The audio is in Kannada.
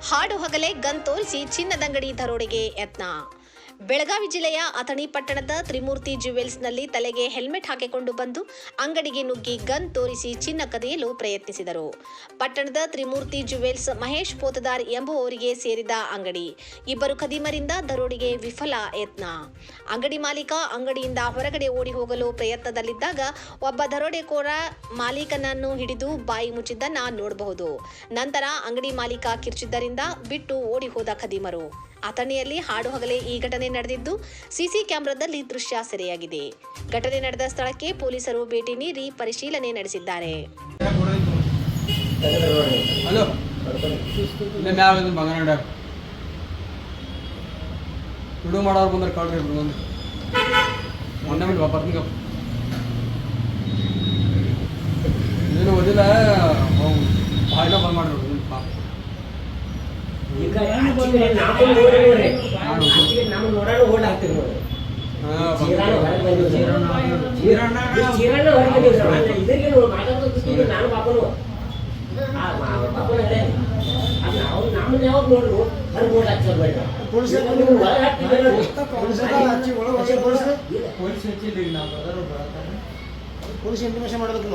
ಹಾಡು ಹಗಲೇ ಗನ್ ತೋರಿಸಿ ಚಿನ್ನದಂಗಡಿ ದರೋಡೆಗೆ ಯತ್ನ. ಬೆಳಗಾವಿ ಜಿಲ್ಲೆಯ ಅಥಣಿ ಪಟ್ಟಣದ ತ್ರಿಮೂರ್ತಿ ಜ್ಯುವೆಲ್ಸ್ನಲ್ಲಿ ತಲೆಗೆ ಹೆಲ್ಮೆಟ್ ಹಾಕಿಕೊಂಡು ಬಂದು ಅಂಗಡಿಗೆ ನುಗ್ಗಿ ಗನ್ ತೋರಿಸಿ ಚಿನ್ನ ಕದಿಯಲು ಪ್ರಯತ್ನಿಸಿದರು. ಪಟ್ಟಣದ ತ್ರಿಮೂರ್ತಿ ಜ್ಯುವೆಲ್ಸ್ ಮಹೇಶ್ ಪೋತದಾರ್ ಎಂಬುವವರಿಗೆ ಸೇರಿದ ಅಂಗಡಿ. ಇಬ್ಬರು ಖದೀಮರಿಂದ ದರೋಡೆಗೆ ವಿಫಲ ಯತ್ನ. ಅಂಗಡಿ ಮಾಲೀಕ ಅಂಗಡಿಯಿಂದ ಹೊರಗಡೆ ಓಡಿ ಹೋಗಲು ಪ್ರಯತ್ನದಲ್ಲಿದ್ದಾಗ ಒಬ್ಬ ದರೋಡೆಕೋರ ಮಾಲೀಕನನ್ನು ಹಿಡಿದು ಬಾಯಿ ಮುಚ್ಚಿದ್ದನ್ನ ನೋಡಬಹುದು. ನಂತರ ಅಂಗಡಿ ಮಾಲೀಕ ಕಿರ್ಚಿದ್ದರಿಂದ ಬಿಟ್ಟು ಓಡಿ ಹೋದ ಖದೀಮರು. ಅಥಣಿಯಲ್ಲಿ ಹಾಡು ಹಗಲೇ ಈ ಘಟನೆ ನಡೆದಿದ್ದು ಸಿಸಿ ಕ್ಯಾಮೆರಾದಲ್ಲಿ ದೃಶ್ಯ ಸೆರೆಯಾಗಿದೆ. ಘಟನೆ ನಡೆದ ಸ್ಥಳಕ್ಕೆ ಪೊಲೀಸರು ಭೇಟಿ ನೀಡಿ ಪರಿಶೀಲನೆ ನಡೆಸಿದ್ದಾರೆ. ಈಗ ನಾವು ನೋಡ್ರಿ ನಾವು ನೋಡೋಣ ಓಡ್ ಹಾಕ್ತೀವಿ ನೋಡಿ. ಚೀರಾಣ ಹೊರಗೆ ಬಂದಿವಿ, ಚೀರಾಣ ಹೊರಗೆ ಬಂದಿವಿ ಸರ್. ಇದಕ್ಕೆ ಮಾತಾಡೋದು ನಾನು ಪಾಪನು ಪಾಪನಲ್ಲೇ ಅದು ನಾವು ನಮ್ಮನ್ನ ಯಾವಾಗ ನೋಡ್ರು ಹೊರಗೆ ಓಡ್ ಹಾಕ್ತಾರೆ ಬೇಡ. ಪೊಲೀಸ್ ಇನ್ಫಾರ್ಮೇಶನ್ ಮಾಡಬೇಕು.